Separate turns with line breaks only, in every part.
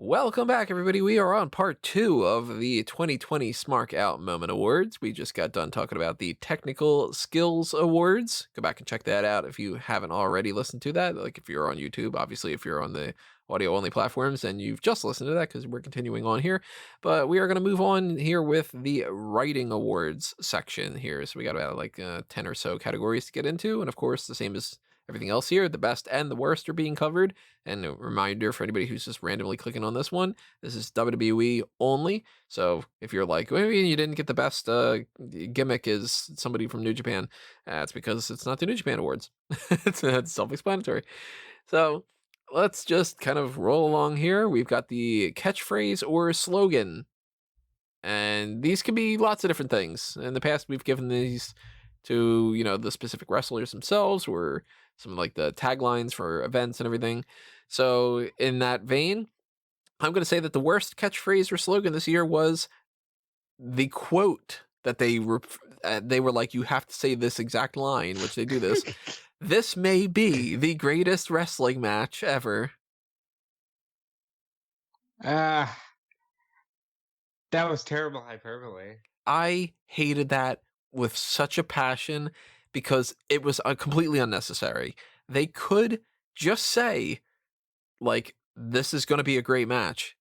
Welcome back, everybody. We are on part 2 of the 2020 Smark Out Moment Awards. We just got done talking about the Technical Skills Awards. Go back and check that out if you haven't already listened to that. Like if you're on YouTube, obviously if you're on the audio-only platforms, and you've just listened to that because we're continuing on here. But we are going to move on here with the Writing Awards section here. So we got about 10 or so categories to get into. And of course, the same as everything else here, the best and the worst are being covered. And a reminder for anybody who's just randomly clicking on this one, this is WWE only. So if you're like, maybe you didn't get the best gimmick is somebody from New Japan, that's because it's not the New Japan Awards. It's self-explanatory. So let's just kind of roll along here. We've got the catchphrase or slogan. And these can be lots of different things. In the past, we've given these to, the specific wrestlers themselves, or some like the taglines for events and everything. So in that vein, I'm going to say that the worst catchphrase or slogan this year was the quote that they were like, you have to say this exact line, which they do this. This may be the greatest wrestling match ever.
That was terrible hyperbole.
I hated that with such a passion because it was completely unnecessary. They could just say, like, this is going to be a great match.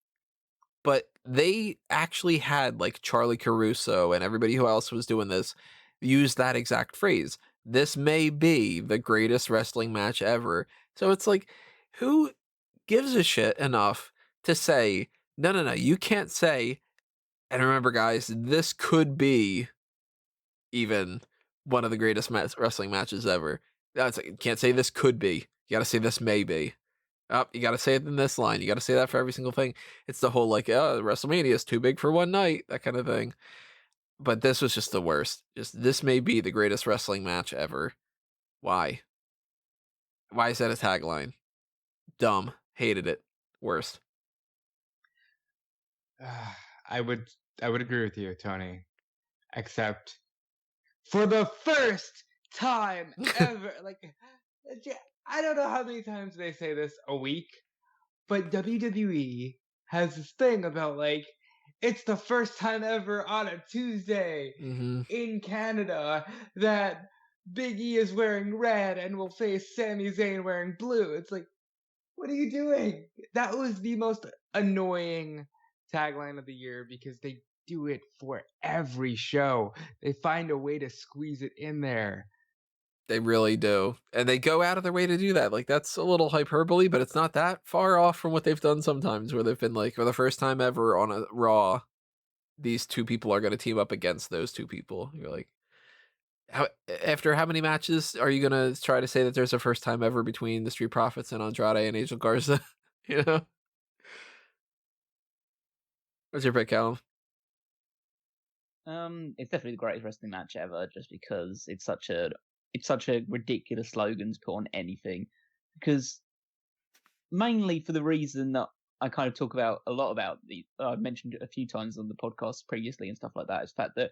But they actually had, like, Charlie Caruso and everybody who else was doing this use that exact phrase. This may be the greatest wrestling match ever. So it's like, who gives a shit enough to say, no, you can't say, and remember, guys, this could be even one of the greatest wrestling matches ever. That's like, you can't say this could be. You got to say this may be. Oh, you got to say it in this line. You got to say that for every single thing. It's the whole like, oh, WrestleMania is too big for one night, that kind of thing. But this was just the worst. Just this may be the greatest wrestling match ever. Why? Why is that a tagline? Dumb. Hated it. Worst.
I would agree with you, Tony. Except for the first time ever, I don't know how many times they say this a week, but WWE has this thing about it's the first time ever on a Tuesday in Canada that Big E is wearing red and will face Sami Zayn wearing blue. It's like, what are you doing? That was the most annoying tagline of the year because they do it for every show. They find a way to squeeze it in there.
They really do. And they go out of their way to do that. Like, that's a little hyperbole, but it's not that far off from what they've done sometimes, where they've been like, for the first time ever on a Raw, these two people are going to team up against those two people. You're like, after how many matches are you going to try to say that there's a first time ever between the Street Profits and Andrade and Angel Garza? you know? What's your pick, Callum?
It's definitely the greatest wrestling match ever, just because it's such a ridiculous slogan to put on anything. Because mainly for the reason that I kind of talk about a lot about I've mentioned it a few times on the podcast previously and stuff like that, is the fact that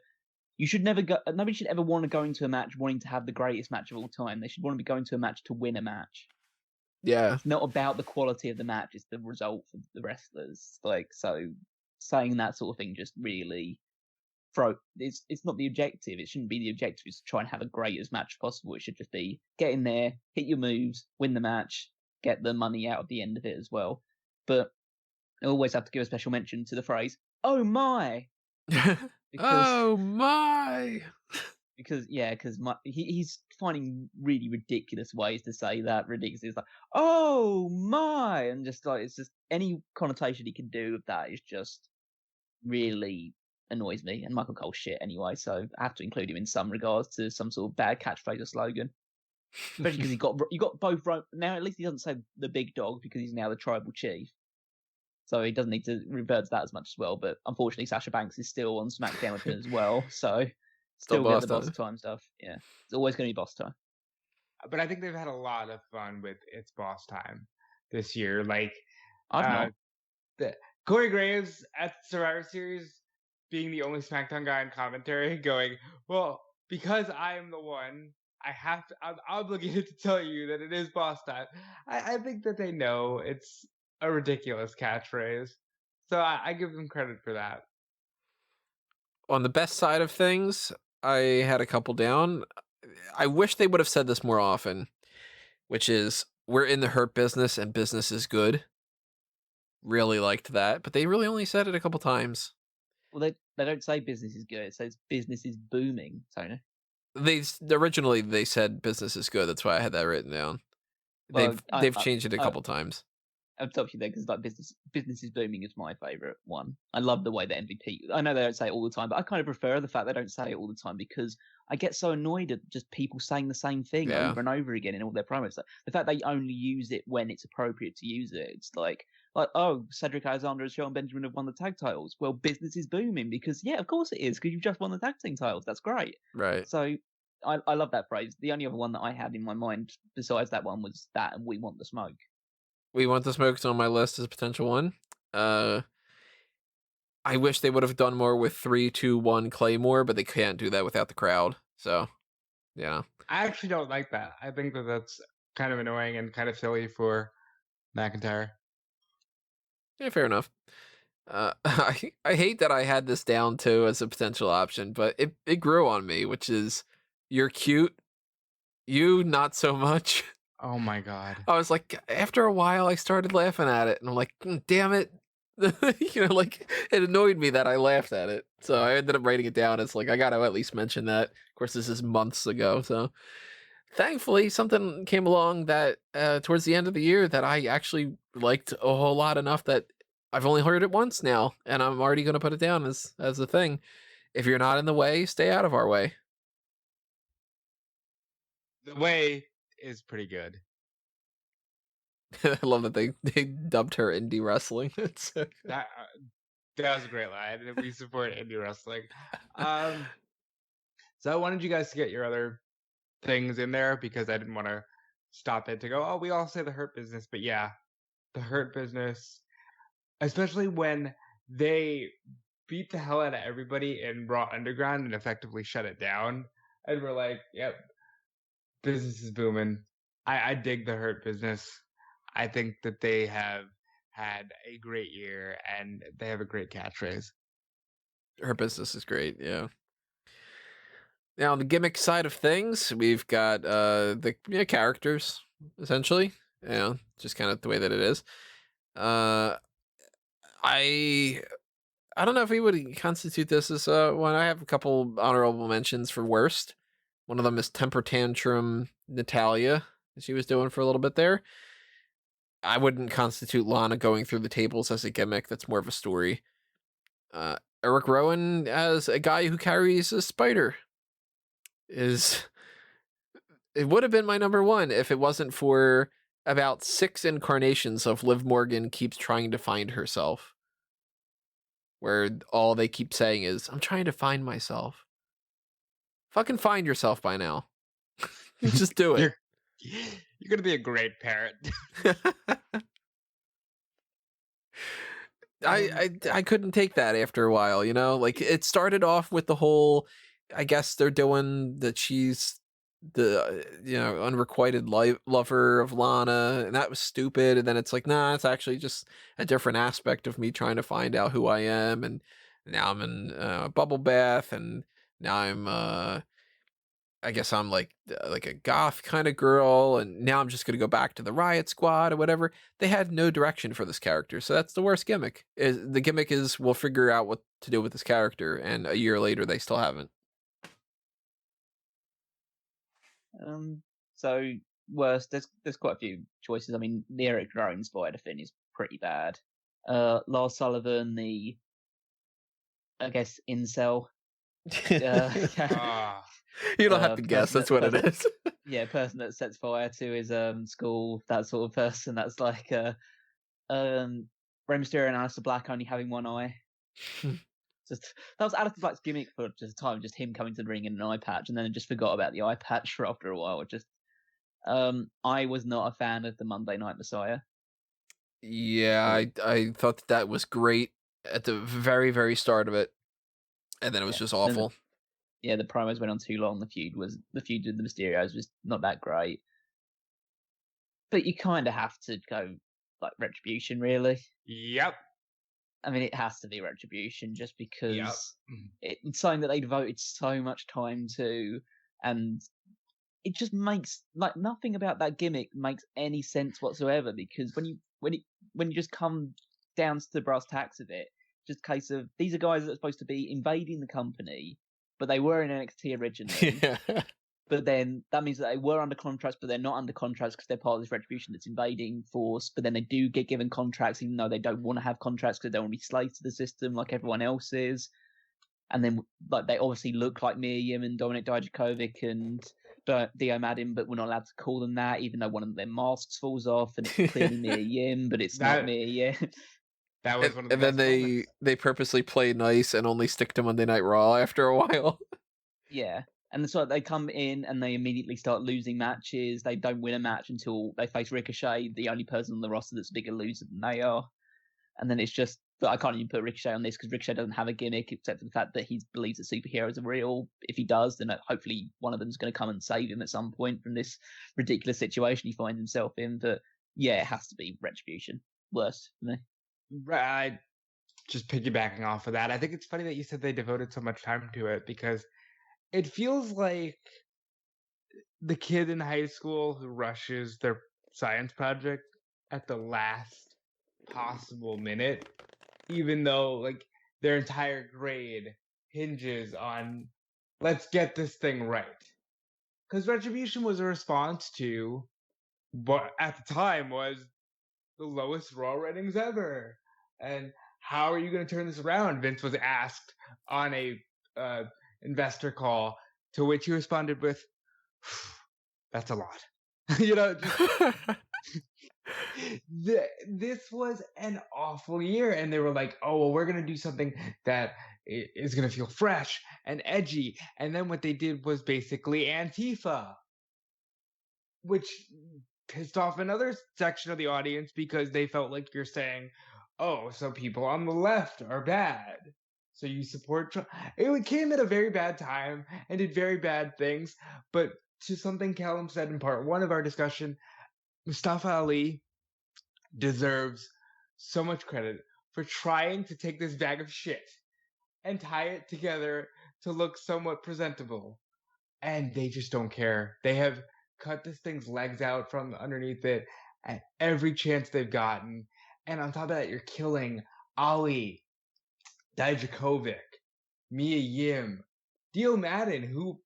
nobody should ever want to go into a match wanting to have the greatest match of all time. They should want to be going to a match to win a match.
Yeah.
It's not about the quality of the match, it's the result for the wrestlers. So saying that sort of thing just really it's not the objective. It shouldn't be the objective is to try and have a greatest match possible. It should just be get in there, hit your moves, win the match, get the money out at the end of it as well. But I always have to give a special mention to the phrase, oh my!
Oh my!
Because he's finding really ridiculous ways to say that. Ridiculous. It's like, oh my! And just like, it's just any connotation he can do with that is just really annoys me. And Michael Cole's shit anyway, so I have to include him in some regards to some sort of bad catchphrase or slogan. Especially because you got both now. At least he doesn't say the big dog because he's now the tribal chief, so he doesn't need to revert to that as much as well. But unfortunately, Sasha Banks is still on SmackDown with him as well, so still get the boss time stuff. Yeah, it's always going to be boss time.
But I think they've had a lot of fun with It's Boss Time this year.
I've not.
Corey Graves at Survivor Series being the only SmackDown guy in commentary going, well, because I am the one, I'm obligated to tell you that it is boss time. I think that they know it's a ridiculous catchphrase. So I give them credit for that.
On the best side of things, I had a couple down. I wish they would have said this more often, which is, we're in the hurt business and business is good. Really liked that, but they really only said it a couple times.
Well, they don't say business is good. It says business is booming, Tony.
Originally they said business is good. That's why I had that written down.
Well,
They've changed it a couple times.
I'll top you there because like business is booming is my favorite one. I love the way the MVP. I know they don't say it all the time, but I kind of prefer the fact they don't say it all the time because I get so annoyed at just people saying the same thing
Yeah.
over and over again in all their promos. Like, the fact they only use it when it's appropriate to use it. It's like oh, Cedric Alexander and Shelton Benjamin have won the tag titles. Well, business is booming because yeah, of course it is because you've just won the tag team titles. That's great.
Right.
So I love that phrase. The only other one that I had in my mind besides that one was that, and we want the smoke.
We want the smoke's on my list as a potential one. I wish they would have done more with 3, 2, 1 Claymore, but they can't do that without the crowd. So, yeah.
I actually don't like that. I think that that's kind of annoying and kind of silly for McIntyre.
Yeah, fair enough. I hate that I had this down too as a potential option, but it grew on me, which is, you're cute, you not so much.
Oh my god.
I was like, after a while, I started laughing at it, and I'm like, damn it. Like, it annoyed me that I laughed at it. So I ended up writing it down. It's like, I got to at least mention that. Of course, this is months ago. So thankfully, something came along that towards the end of the year that I actually liked a whole lot enough that I've only heard it once now, and I'm already going to put it down as a thing. If you're not in the way, stay out of our way.
The way is pretty good.
I love that they dubbed her indie wrestling. It's so
That was a great line. We support indie wrestling. So I wanted you guys to get your other things in there because I didn't want to stop it to go, oh, we all say the hurt business, but yeah, the hurt business, especially when they beat the hell out of everybody in Raw Underground and effectively shut it down. And we're like, yep, business is booming. I dig the hurt business. I think that they have had a great year and they have a great catchphrase.
Her business is great, yeah. Now, on the gimmick side of things, we've got the characters, essentially. Just kind of the way that it is. I don't know if we would constitute this as one. I have a couple honorable mentions for worst. One of them is Temper Tantrum Natalia, that she was doing for a little bit there. I wouldn't constitute Lana going through the tables as a gimmick. That's more of a story. Eric Rowan as a guy who carries a spider it would have been my number one if it wasn't for about 6 incarnations of Liv Morgan keeps trying to find herself, where all they keep saying is, I'm trying to find myself. Fucking find yourself by now. Just do it.
You're gonna be a great parent.
I couldn't take that after a while, like it started off with the whole, I guess they're doing that she's the unrequited lover of Lana, and that was stupid. And then it's like, nah, it's actually just a different aspect of me trying to find out who I am. And now I'm in a bubble bath, and now I'm I guess I'm like a goth kind of girl, and now I'm just gonna go back to the Riot Squad or whatever. They had no direction for this character, so that's the worst gimmick. The gimmick is, we'll figure out what to do with this character, and a year later they still haven't.
So worst, there's quite a few choices. I mean, the Eric Rowan spider thing is pretty bad. Lars Sullivan, the I guess incel.
You don't have to guess. That's what it is.
Yeah, person that sets fire to his school, that sort of person. That's like Rey Mysterio and Aleister Black only having one eye. Just that was Aleister Black's gimmick for just a time, just him coming to the ring in an eye patch, and then I just forgot about the eye patch for after a while. Just I was not a fan of the Monday Night Messiah.
Yeah, I thought that was great at the very, very start of it, and then it was just awful.
The promos went on too long. The feud with the Mysterios was not that great. But you kind of have to go like Retribution, really.
Yep.
I mean, it has to be Retribution just
Yep.
because it's something that they devoted so much time to, and it just makes like nothing about that gimmick makes any sense whatsoever. Because when you just come down to the brass tacks of it, just a case of these are guys that are supposed to be invading the company, but they were in NXT originally.
Yeah.
But then that means that they were under contracts, but they're not under contracts because they're part of this Retribution that's invading Force. But then they do get given contracts, even though they don't want to have contracts because they don't want to be slaves to the system like everyone else is. And then, like, they obviously look like Mia Yim and Dominik Dijakovic and Dio Madden, but we're not allowed to call them that, even though one of their masks falls off and it's clearly Mia Yim, but it's not Mia Yim.
That was one of the
And then
best moments.
they purposely play nice and only stick to Monday Night Raw after a while.
Yeah. And so they come in and they immediately start losing matches. They don't win a match until they face Ricochet, the only person on the roster that's a bigger loser than they are. And then it's just, but I can't even put Ricochet on this because Ricochet doesn't have a gimmick except for the fact that he believes that superheroes are real. If he does, then hopefully one of them's going to come and save him at some point from this ridiculous situation he finds himself in. But yeah, it has to be Retribution. Worst for me.
Right. Just piggybacking off of that, I think it's funny that you said they devoted so much time to it because it feels like the kid in high school who rushes their science project at the last possible minute, even though like their entire grade hinges on let's get this thing right. Because Retribution was a response to what at the time was the lowest Raw ratings ever. And how are you going to turn this around? Vince was asked on a investor call, to which he responded with, "That's a lot." This was an awful year, and they were like, "Oh, well, we're going to do something that is going to feel fresh and edgy." And then what they did was basically Antifa, which pissed off another section of the audience because they felt like you're saying, "Oh, so people on the left are bad. So you support Trump." It came at a very bad time and did very bad things. But to something Callum said in part one of our discussion, Mustafa Ali deserves so much credit for trying to take this bag of shit and tie it together to look somewhat presentable. And they just don't care. They have cut this thing's legs out from underneath it at every chance they've gotten. And on top of that, you're killing Ali, Dijakovic, Mia Yim, Dio Madden, who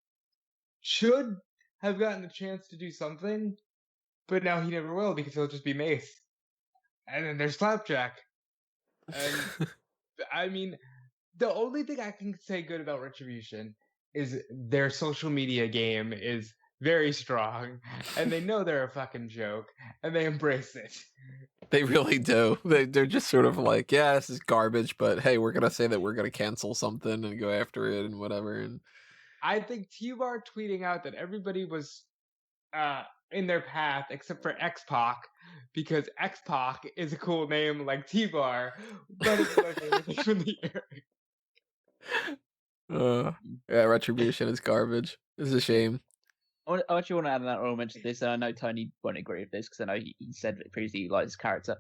should have gotten a chance to do something, but now he never will because he'll just be Mace. And then there's Slapjack. And I mean, the only thing I can say good about Retribution is their social media game is very strong, and they know they're a fucking joke, and they embrace it.
They really do. They're just sort of like, yeah, this is garbage, but hey, we're gonna say that we're gonna cancel something and go after it and whatever. And
I think T-Bar tweeting out that everybody was in their path except for X-Pac, because X-Pac is a cool name like T-Bar, but it's my favorite thing from the year.
Yeah, Retribution is garbage. It's a shame.
I actually want to add that or mention this, and I know Tony won't agree with this because I know he said previously he likes his character.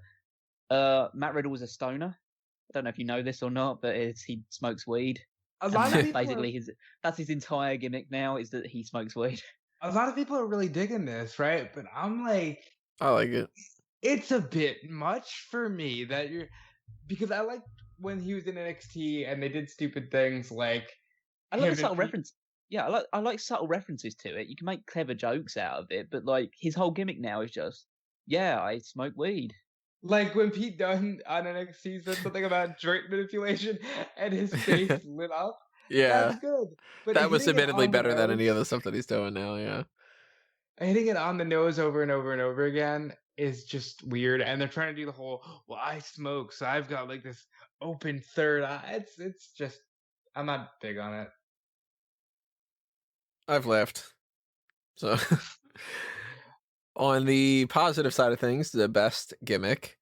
Matt Riddle was a stoner. I don't know if you know this or not, but he smokes weed.
A lot of people
basically that's his entire gimmick now is that he smokes weed.
A lot of people are really digging this, right? But I'm like,
I like it.
It's a bit much for me because I like when he was in NXT and they did stupid things like
I like the subtle reference. Yeah, I like subtle references to it. You can make clever jokes out of it, but like his whole gimmick now is just, yeah, I smoke weed.
Like when Pete Dunne on NXT said something about joint manipulation and his face lit up.
Yeah,
that's good. But
that was admittedly better than any other stuff that he's doing now. Yeah,
hitting it on the nose over and over and over again is just weird. And they're trying to do the whole, well, I smoke, so I've got like this open third eye. It's just, I'm not big on it.
I've left. So on the positive side of things, the best gimmick.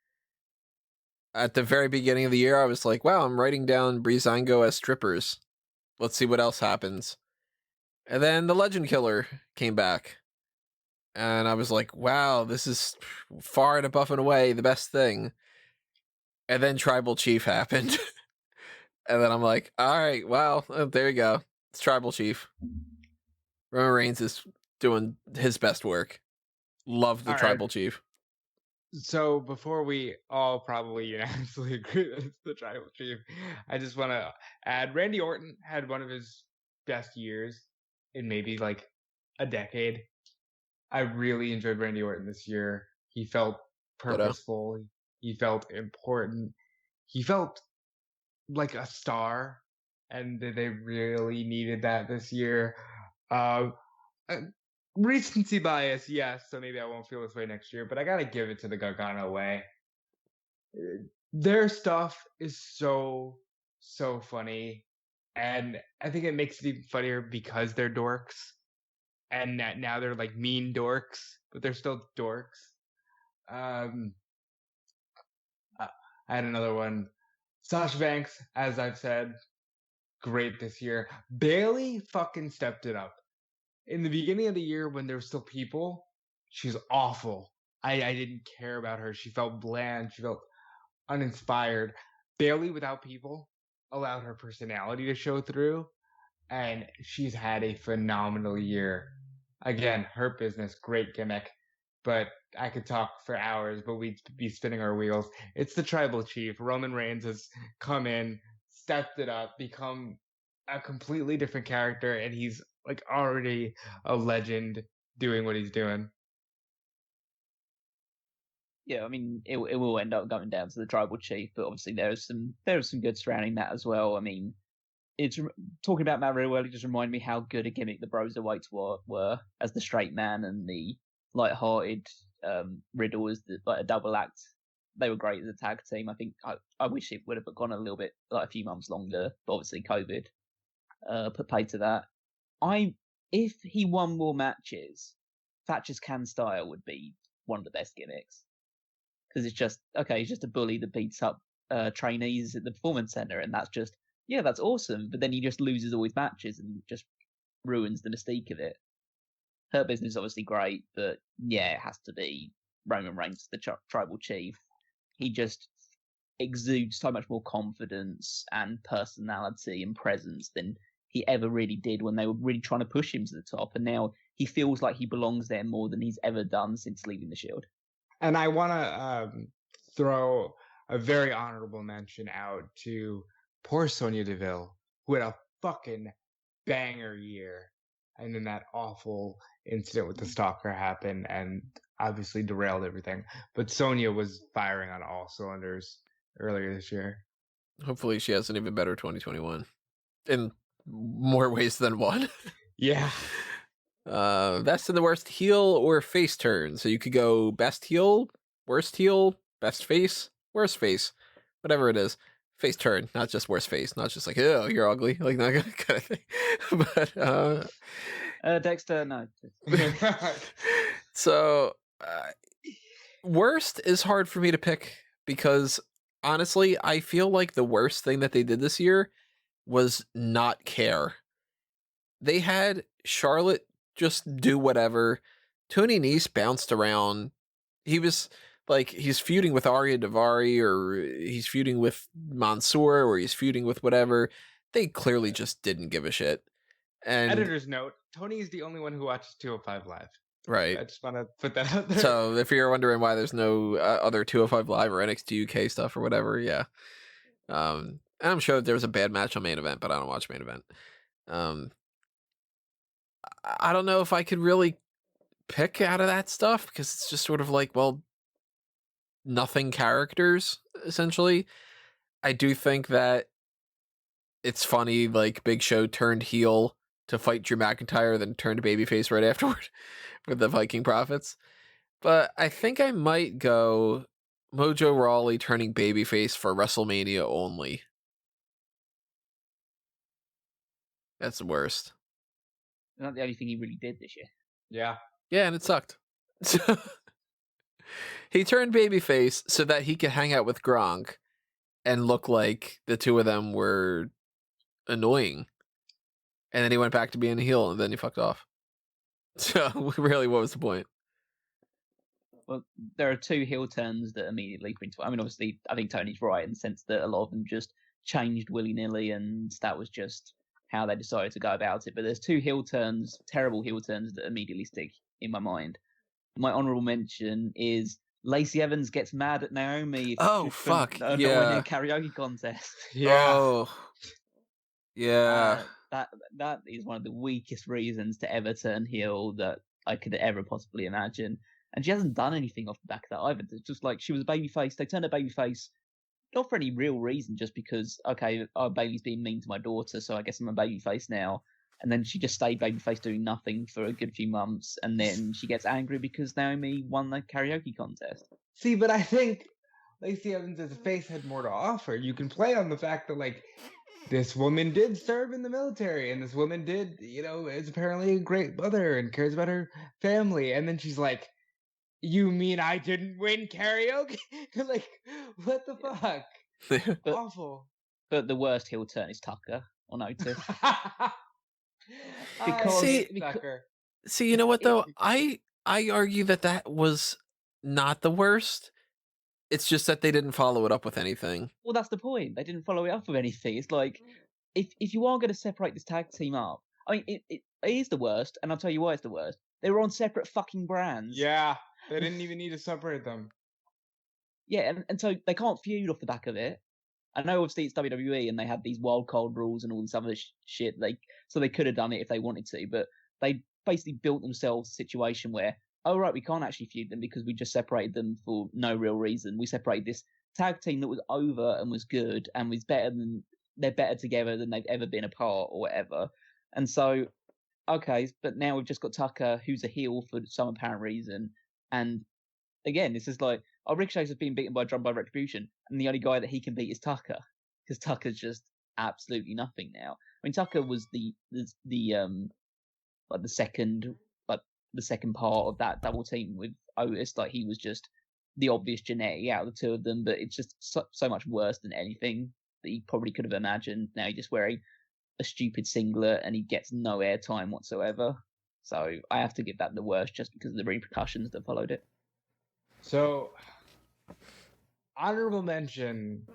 At the very beginning of the year, I was like, wow, I'm writing down Breezango as strippers. Let's see what else happens. And then the Legend Killer came back. And I was like, wow, this is far and above and away the best thing. And then Tribal Chief happened. And then I'm like, all right, well, there you go. It's Tribal Chief. Roman Reigns is doing his best work. Love the
All right.
Tribal Chief.
So before we all probably unanimously agree that it's the Tribal Chief, I just want to add Randy Orton had one of his best years in maybe like a decade. I really enjoyed Randy Orton this year. He felt purposeful. He felt important. He felt like a star, and they really needed that this year. Uh, Recency bias, yes, so maybe I won't feel this way next year, but I gotta give it to the Gargano way. Their stuff is so funny, and I think it makes it even funnier because they're dorks, and now they're like mean dorks, but they're still dorks. I had another one. Sash Banks, as I've said, great this year. Bailey fucking stepped it up. In the beginning of the year when there were still people, she was awful. I didn't care about her. She felt bland. She felt uninspired. Bailey without people allowed her personality to show through, and she's had a phenomenal year. Again, Hurt Business, great gimmick, but I could talk for hours, but we'd be spinning our wheels. It's the Tribal Chief. Roman Reigns has come in, stepped it up, become a completely different character, and he's like already a legend doing what he's doing.
Yeah, I mean, it will end up going down to the Tribal Chief, but obviously there was some good surrounding that as well. I mean, it's talking about Matt really well. It just reminded me how good a gimmick the Broserweights were as the straight man, and the light-hearted Riddle as like a double act. They were great as a tag team. I think I wish it would have gone a little bit like a few months longer, but obviously COVID put paid to that. If he won more matches, Thatcher's Can Style would be one of the best gimmicks, because it's just okay. He's just a bully that beats up trainees at the performance center, and that's just that's awesome. But then he just loses all his matches and just ruins the mystique of it. Her Business is obviously great, but yeah, it has to be Roman Reigns, the Tribal Chief. He just exudes so much more confidence and personality and presence than he ever really did when they were really trying to push him to the top. And now he feels like he belongs there more than he's ever done since leaving the Shield.
And I want to throw a very honorable mention out to poor Sonia Deville, who had a fucking banger year. And then that awful incident with the stalker happened and obviously derailed everything. But Sonia was firing on all cylinders earlier this year.
Hopefully she has an even better 2021 in more ways than one.
Yeah.
Best and the worst heel or face turn. So you could go best heel, best face, worst face, whatever it is. Face turn, not just worst face, not just like, oh, you're ugly, like that kind of thing. But
Dexter, no.
So worst is hard for me to pick because honestly, I feel like the worst thing that they did this year was not care. They had Charlotte just do whatever. Tony Nese bounced around. He was like, he's feuding with Arya Daivari, or he's feuding with Mansoor, or he's feuding with whatever. They clearly just didn't give a shit. And
editor's note, Tony is the only one who watches 205 Live.
Right.
I just want to put that out there.
So if you're wondering why there's no other 205 Live or NXT UK stuff or whatever, yeah. And I'm sure there was a bad match on Main Event, but I don't watch Main Event. I don't know if I could really pick out of that stuff because it's just sort of like, well, nothing characters, essentially. I do think that it's funny, like Big Show turned heel to fight Drew McIntyre, then turned babyface right afterward with the Viking Profits. But I think I might go Mojo Rawley turning babyface for WrestleMania only. That's the worst.
Not the only thing he really did this year.
Yeah.
Yeah, and it sucked. So he turned babyface so that he could hang out with Gronk and look like the two of them were annoying. And then he went back to being a heel, and then he fucked off. So really, what was the point?
Well, there are two heel turns that immediately bring to. I mean, obviously, I think Tony's right in the sense that a lot of them just changed willy nilly, and that was just how they decided to go about it. But there's two heel turns, terrible heel turns, that immediately stick in my mind. My honorable mention is Lacey Evans gets mad at Naomi
Oh,
for
fuck,
not winning a
yeah.
karaoke contest.
Yeah.
Oh, yeah.
That is one of the weakest reasons to ever turn heel that I could ever possibly imagine. And she hasn't done anything off the back of that either. It's just like she was a babyface. They turned her babyface not for any real reason, just because, okay, Bailey's being mean to my daughter, so I guess I'm a babyface now. And then she just stayed babyface doing nothing for a good few months, and then she gets angry because Naomi won the karaoke contest.
See, but I think Lacey Evans as a face had more to offer. You can play on the fact that, like, this woman did serve in the military, and this woman did, is apparently a great mother and cares about her family. And then she's like, you mean I didn't win karaoke? Like, what the fuck?
But,
Awful.
But the worst heel turn is Tucker, I noticed.
See, you know what though? I argue that was not the worst. It's just that they didn't follow it up with anything.
Well, that's the point. They didn't follow it up with anything. It's like, if you are going to separate this tag team up, I mean, it is the worst, and I'll tell you why it's the worst. They were on separate fucking brands.
Yeah, they didn't even need to separate them.
Yeah, and so they can't feud off the back of it. I know obviously it's WWE and they had these wild card rules and all this other shit. So they could have done it if they wanted to, but they basically built themselves a situation where, oh right, we can't actually feud them because we just separated them for no real reason. We separated this tag team that was over and was good and was they're better together than they've ever been apart or whatever. And so, okay, but now we've just got Tucker, who's a heel for some apparent reason, and again, this is like, Ricochet's been beaten by Drum by Retribution, and the only guy that he can beat is Tucker, because Tucker's just absolutely nothing now. I mean, Tucker was the second part of that double team with Otis. Like, he was just the obvious genetic out of the two of them, but it's just so much worse than anything that he probably could have imagined. Now he's just wearing a stupid singlet and he gets no airtime whatsoever. So I have to give that the worst just because of the repercussions that followed it.
So, honorable mention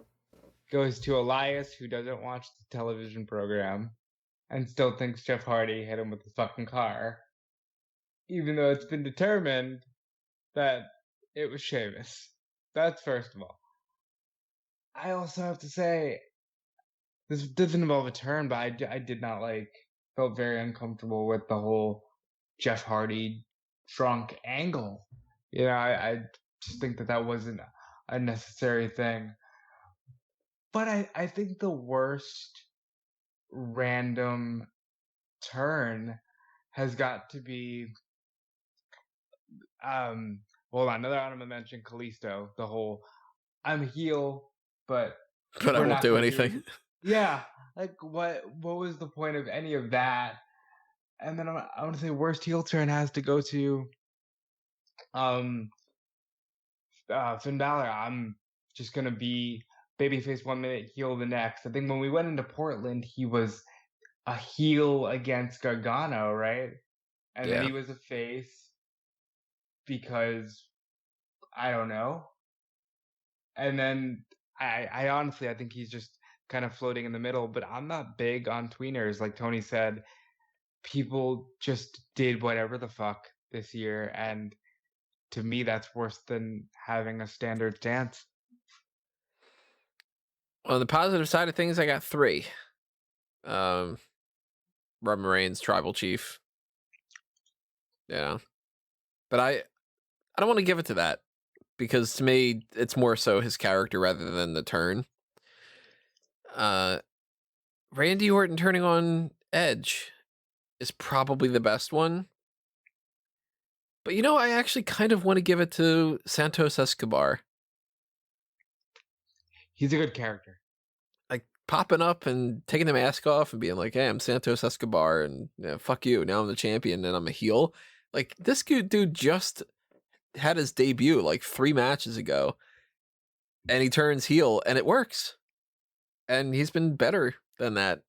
goes to Elias, who doesn't watch the television program and still thinks Jeff Hardy hit him with the fucking car, even though it's been determined that it was Sheamus. That's first of all. I also have to say, this doesn't involve a turn, but I did not felt very uncomfortable with the whole Jeff Hardy drunk angle. I just think that wasn't a necessary thing. But I think the worst random turn has got to be another honorable mention, Kalisto. The whole I'm heel, but
I won't do anything.
Yeah, like what was the point of any of that? And then I want to say worst heel turn has to go to Finn Balor. I'm just gonna be babyface 1 minute, heel the next. I think when we went into Portland, he was a heel against Gargano, right? And then he was a face because I don't know. And then I honestly, I think he's just kind of floating in the middle. But I'm not big on tweeners, like Tony said. People just did whatever the fuck this year, and to me, that's worse than having a standard stance.
On the positive side of things, I got 3. Roman Reigns, Tribal Chief. Yeah. But I don't want to give it to that, because to me, it's more so his character rather than the turn. Randy Orton turning on Edge is probably the best one. But I actually kind of want to give it to Santos Escobar.
He's a good character.
Like popping up and taking the mask off and being like, hey, I'm Santos Escobar and fuck you. Now I'm the champion and I'm a heel. Like, this dude just had his debut like 3 matches ago. And he turns heel and it works. And he's been better than that.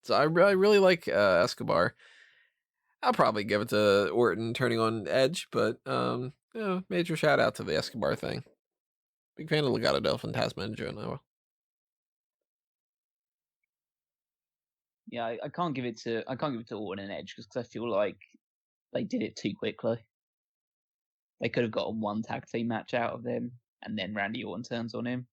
So I really like Escobar. I'll probably give it to Orton turning on Edge, but Major shout out to the Escobar thing. Big fan of Legado del Fantasma in general.
Yeah, I can't give it to Orton and Edge because I feel like they did it too quickly. They could have gotten one tag team match out of them, and then Randy Orton turns on him.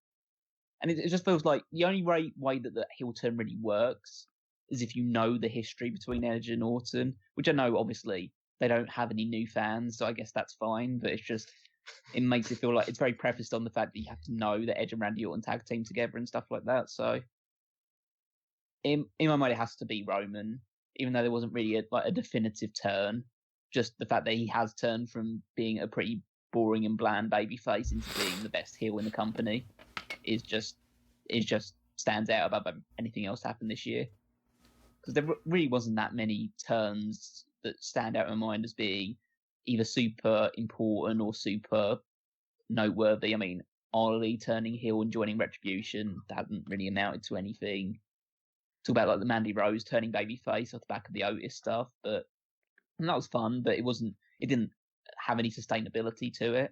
And it just feels like the only way that the heel turn really works is if you know the history between Edge and Orton, which I know obviously they don't have any new fans, so I guess that's fine. But it makes it feel like it's very prefaced on the fact that you have to know that Edge and Randy Orton tag team together and stuff like that. So in my mind, it has to be Roman, even though there wasn't really a definitive turn. Just the fact that he has turned from being a pretty boring and bland babyface into being the best heel in the company is just stands out above anything else happened this year. Because there really wasn't that many turns that stand out in my mind as being either super important or super noteworthy. I mean, Ollie turning heel and joining Retribution hasn't really amounted to anything. Talk about like the Mandy Rose turning babyface off the back of the Otis stuff, but that was fun. But it didn't have any sustainability to it.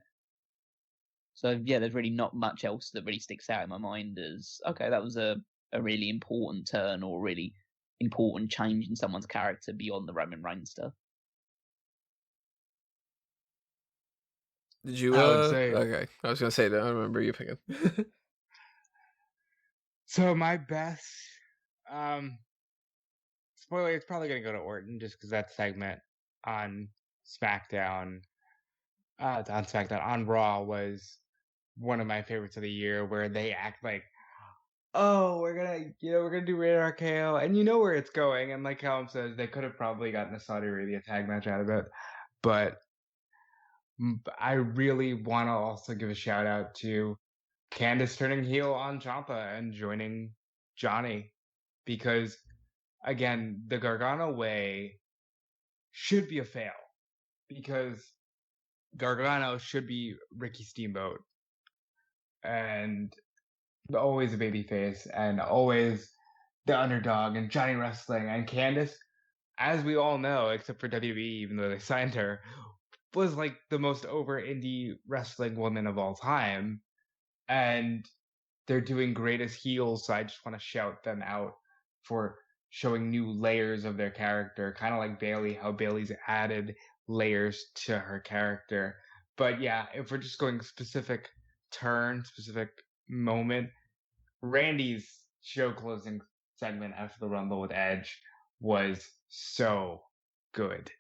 So yeah, there's really not much else that really sticks out in my mind as okay, that was a really important turn or a really important change in someone's character beyond the Roman Reigns stuff.
Did you?
I would say
Okay, I was gonna say that. I remember you picking.
so. My best, spoiler, it's probably gonna go to Orton just because that segment on SmackDown, on Raw was one of my favorites of the year, where they act like, oh, we're gonna do Radar KO, and you know where it's going. And like Callum says, they could have probably gotten a Saudi Arabia tag match out of it, but I really want to also give a shout out to Candice turning heel on Ciampa and joining Johnny, because again, the Gargano way should be a fail, because Gargano should be Ricky Steamboat and always a babyface and always the underdog and Johnny Wrestling. And Candice, as we all know, except for WWE, even though they signed her, was like the most over indie wrestling woman of all time. And they're doing greatest heels, so I just want to shout them out for showing new layers of their character, kind of like Bayley, how Bayley's added layers to her character. But yeah, if we're just going specific moment, Randy's show closing segment after the Rumble with Edge was so good.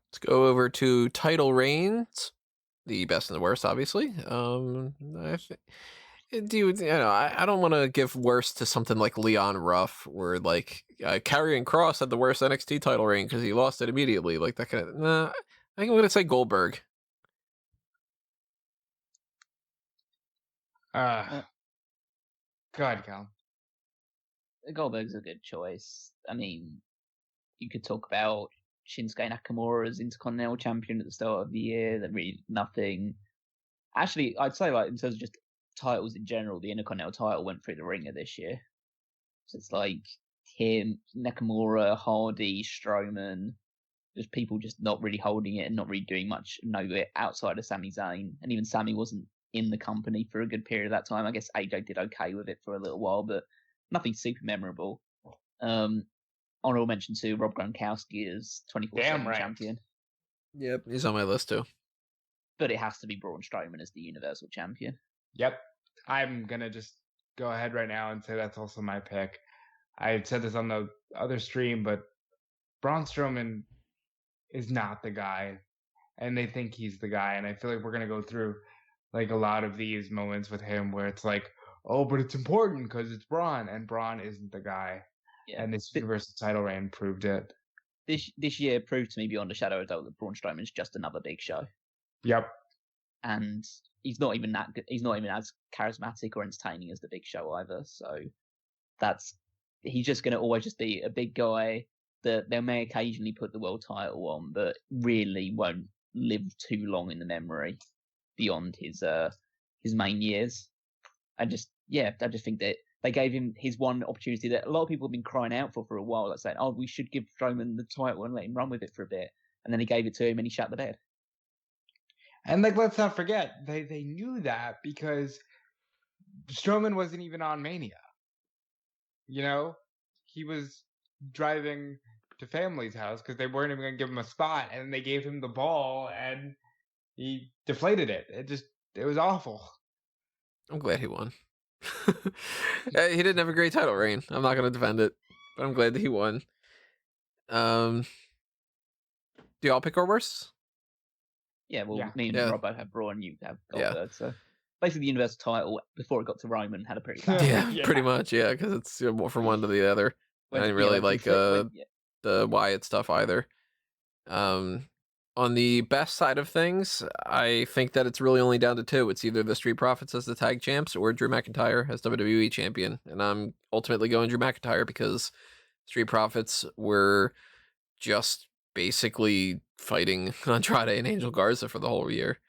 Let's go over to title reigns, the best and the worst, obviously. I don't want to give worst to something like Leon Ruff, where like Karrion Kross had the worst NXT title reign because he lost it immediately. Like that kind of. Nah, I think I'm gonna say Goldberg.
Go ahead, Cal.
Goldberg's a good choice. I mean, you could talk about Shinsuke Nakamura as Intercontinental Champion at the start of the year. That really nothing. Actually, I'd say like in terms of just titles in general, the Intercontinental title went through the ringer this year. So it's like him, Nakamura, Hardy, Strowman, just people just not really holding it and not really doing much outside of Sami Zayn. And even Sami wasn't in the company for a good period of that time. I guess AJ did okay with it for a little while, but nothing super memorable. Honorable mention to Rob Gronkowski as 24/7 champion.
Yep, he's on my list too.
But it has to be Braun Strowman as the Universal Champion.
Yep. I'm going to just go ahead right now and say that's also my pick. I said this on the other stream, but Braun Strowman is not the guy, and they think he's the guy. And I feel like we're going to go through like a lot of these moments with him where it's like, oh, but it's important because it's Braun, and Braun isn't the guy. Yeah. And this Universal title reign proved it.
This year proved to me beyond a shadow of a doubt that Braun Strowman's just another Big Show.
Yep.
And he's not even that good. He's not even as charismatic or entertaining as the Big Show either. So he's just going to always just be a big guy that they may occasionally put the world title on, but really won't live too long in the memory beyond his main years. I just think that they gave him his one opportunity that a lot of people have been crying out for a while, like saying, "Oh, we should give Strowman the title and let him run with it for a bit." And then he gave it to him and he shut the bed.
And like, let's not forget, they knew that because Strowman wasn't even on Mania. You know, he was driving to family's house because they weren't even going to give him a spot, and they gave him the ball, and he deflated it. It was awful.
I'm glad he won. He didn't have a great title reign. I'm not going to defend it, but I'm glad that he won. Do y'all pick our worst?
Yeah, well,
Yeah.
me and
Yeah.
Rob both have Raw and you have
Yeah.
Goldberg, so basically the Universal title, before it got to Roman, had a pretty bad
Yeah,
Yeah.
pretty much. Yeah, because it's from one to the other. I didn't really like the Wyatt stuff either. On the best side of things, I think that it's really only down to two. It's either the Street Profits as the tag champs or Drew McIntyre as WWE champion. And I'm ultimately going Drew McIntyre because Street Profits were just basically fighting Andrade and Angel Garza for the whole year.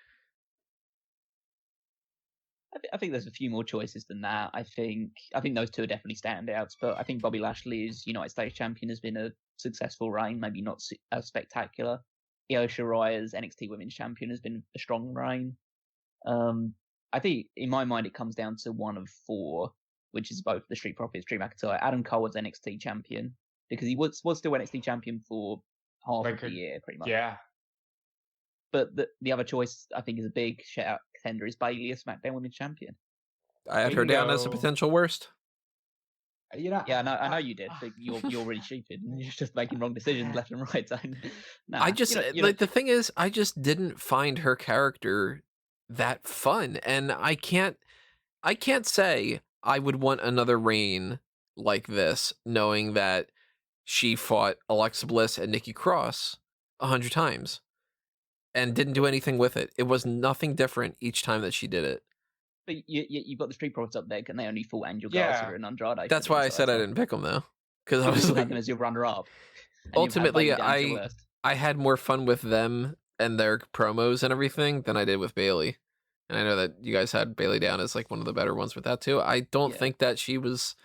I think there's a few more choices than that. I think those two are definitely standouts, but I think Bobby Lashley's United States champion has been a successful reign, maybe not as spectacular. Io Shirai's NXT Women's Champion has been a strong reign. I think in my mind it comes down to one of four, which is both the Street Profits, Drew McIntyre, Adam Cole was NXT champion because he was still NXT champion for half of the year, pretty much.
Yeah.
But the other choice I think is a big shout out contender is Bayley as SmackDown Women's Champion.
I had her down as a potential worst.
You know,
Yeah, I know you did. But you're really stupid. And you're just making wrong decisions left and right. So, nah,
I just the thing is, I just didn't find her character that fun, and I can't say I would want another reign like this, knowing that she fought Alexa Bliss and Nikki Cross 100 times and didn't do anything with it. It was nothing different each time that she did it.
But you've got the Street Profits up there, and they only fought Angel Garza and Andrade.
That's why I said I didn't pick them though, because I was like,
them as your runner-up.
Ultimately, I had more fun with them and their promos and everything than I did with Bayley. And I know that you guys had Bayley down as like one of the better ones with that too. I don't think that she was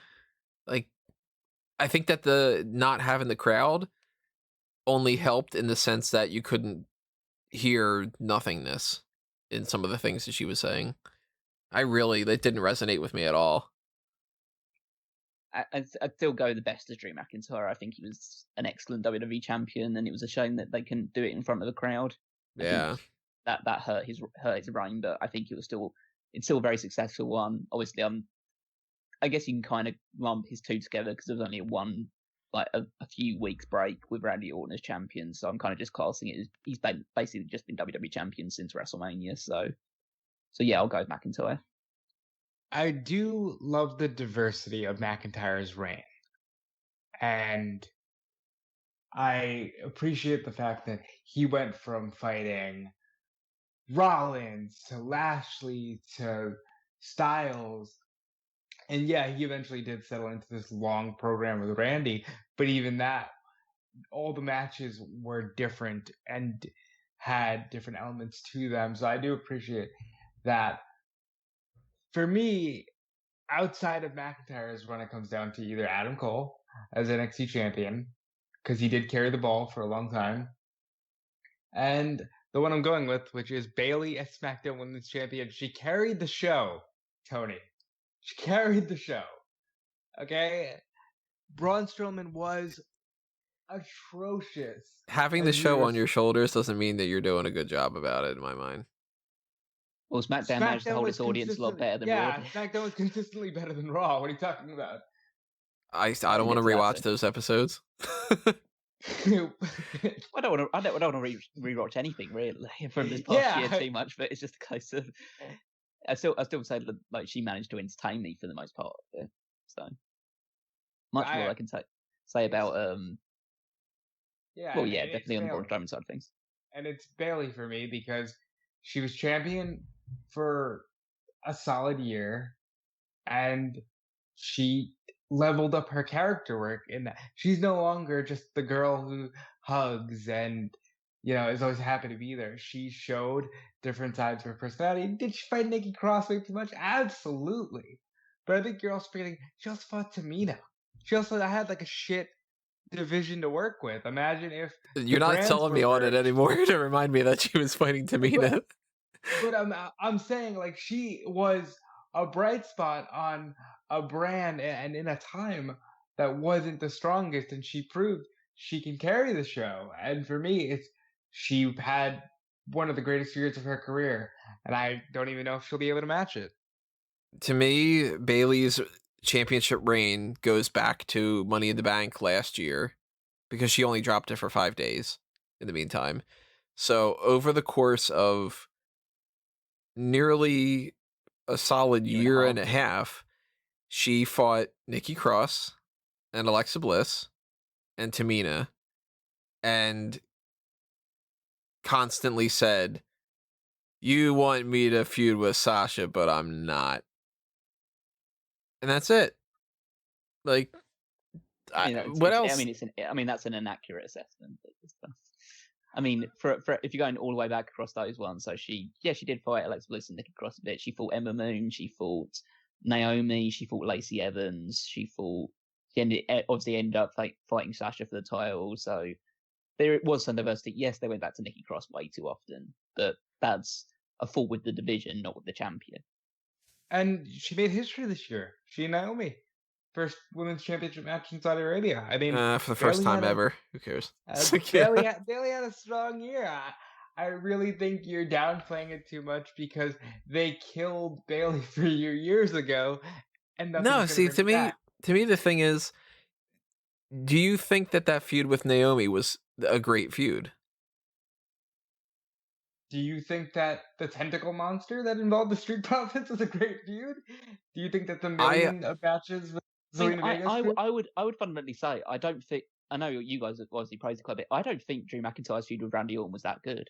like. I think that the not having the crowd only helped in the sense that you couldn't hear nothingness in some of the things that she was saying. That didn't resonate with me at all.
I'd still go the best as Drew McIntyre. I think he was an excellent WWE champion, and it was a shame that they couldn't do it in front of the crowd.
Yeah,
that hurt his reign, but I think it's still a very successful one. Obviously, I guess you can kind of lump his two together because there was only a few weeks break with Randy Orton as champion, so I'm kind of just classing it as he's basically just been WWE champion since WrestleMania. So yeah, I'll go with McIntyre.
I do love the diversity of McIntyre's reign, and I appreciate the fact that he went from fighting Rollins to Lashley to Styles. And yeah, he eventually did settle into this long program with Randy, but even that, all the matches were different and had different elements to them. So I do appreciate that. For me, outside of McIntyre is when it comes down to either Adam Cole as NXT champion, because he did carry the ball for a long time, and the one I'm going with, which is Bayley as SmackDown Women's Champion. She carried the show, Tony. She carried the show. Okay? Braun Strowman was atrocious.
Having the show on your shoulders doesn't mean that you're doing a good job about it, in my mind.
Well, SmackDown managed to hold its audience a lot better than Raw.
Yeah, SmackDown was consistently better than Raw. What are you talking about?
I don't want to rewatch those episodes.
I don't want to rewatch anything really from this past year too much, but it's just a case of I still say that like she managed to entertain me for the most part. So much more I can say about definitely on the Braun Strowman side of things.
And it's Bayley for me because she was champion for a solid year, and she leveled up her character work in that she's no longer just the girl who hugs and is always happy to be there. She showed different sides of her personality. Did she fight Nikki Cross way too much? Absolutely. But I think you're also forgetting she also fought Tamina. She also had like a shit division to work with. Imagine if
you're not selling me on it anymore to remind me that she was fighting Tamina.
But I'm saying like she was a bright spot on a brand and in a time that wasn't the strongest, and she proved she can carry the show. And for me, it's she had one of the greatest years of her career, and I don't even know if she'll be able to match it.
To me, Bailey's championship reign goes back to Money in the Bank last year because she only dropped it for 5 days in the meantime. So over the course of nearly a solid
Year and a
year
half.
and a half, she fought Nikki Cross and Alexa Bliss and Tamina and constantly said, "You want me to feud with Sasha, but I'm not." And that's it. Like, what else?
I mean, that's an inaccurate assessment. I mean, for if you're going all the way back across those ones, so she did fight Alexa Bliss and Nikki Cross a bit. She fought Emma Moon, she fought Naomi, she fought Lacey Evans, she obviously ended up fighting Sasha for the title. So there was some diversity. Yes, they went back to Nikki Cross way too often, but that's a fault with the division, not with the champion.
And she made history this year. She and Naomi. First women's championship match in Saudi Arabia. I mean,
For the first
Bailey
time ever. Who cares?
Bailey had a strong year. I really think you're downplaying it too much because they killed Bailey 3 years ago, and
No, see, to me, the thing is, do you think that feud with Naomi was a great feud?
Do you think that the tentacle monster that involved the Street Profits was a great feud? Do you think that the million of matches with Zelina Vega's
I would fundamentally say I don't think. I know you guys have obviously praised it quite a bit. I don't think Drew McIntyre's feud with Randy Orton was that good.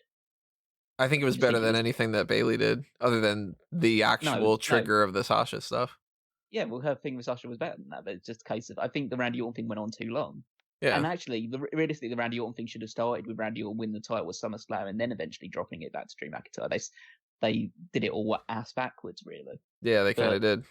I think it was better than anything that Bailey did, other than the actual trigger of the Sasha stuff.
Yeah, well, her thing with Sasha was better than that, but it's just a case of I think the Randy Orton thing went on too long.
Yeah.
And actually, realistically, the Randy Orton thing should have started with Randy Orton winning the title with SummerSlam and then eventually dropping it back to Drew McIntyre. They did it all ass backwards, really.
Yeah, they kind of did.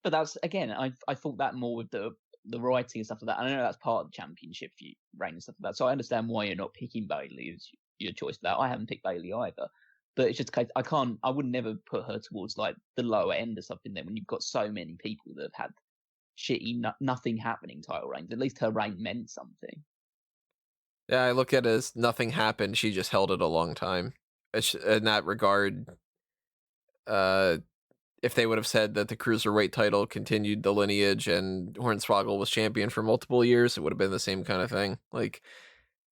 But that's, again, I thought that more with the writing and stuff like that. And I know that's part of the championship reign and stuff like that. So I understand why you're not picking Bailey as your choice for that. I haven't picked Bailey either. But it's just a case, I would never put her towards like the lower end or something then when you've got so many people that have had shitty, nothing happening title reigns. At least her reign meant something.
Yeah, I look at it as nothing happened. She just held it a long time. In that regard, if they would have said that the Cruiserweight title continued the lineage and Hornswoggle was champion for multiple years, it would have been the same kind of thing. Like,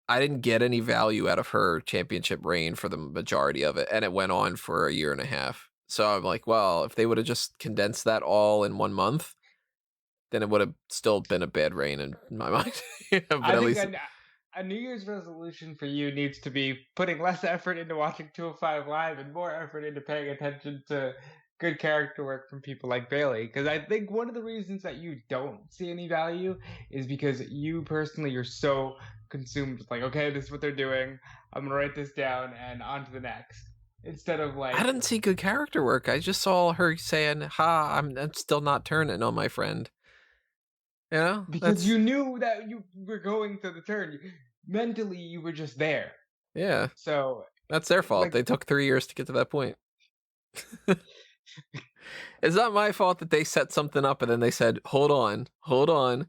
I didn't get any value out of her championship reign for the majority of it, and it went on for a year and a half. So I'm like, well, if they would have just condensed that all in 1 month, then it would have still been a bad reign in my mind. But
I think a New Year's resolution for you needs to be putting less effort into watching 205 Live and more effort into paying attention to good character work from people like Bailey. Because I think one of the reasons that you don't see any value is because you personally, you're so consumed with like, okay, this is what they're doing. I'm going to write this down and on to the next. Instead of like...
I didn't see good character work. I just saw her saying, I'm still not turning on my friend. You know?
Because you knew that you were going to the turn. Mentally, you were just there.
Yeah.
So...
That's their fault. Like, they took 3 years to get to that point. It's not my fault that they set something up and then they said, hold on. And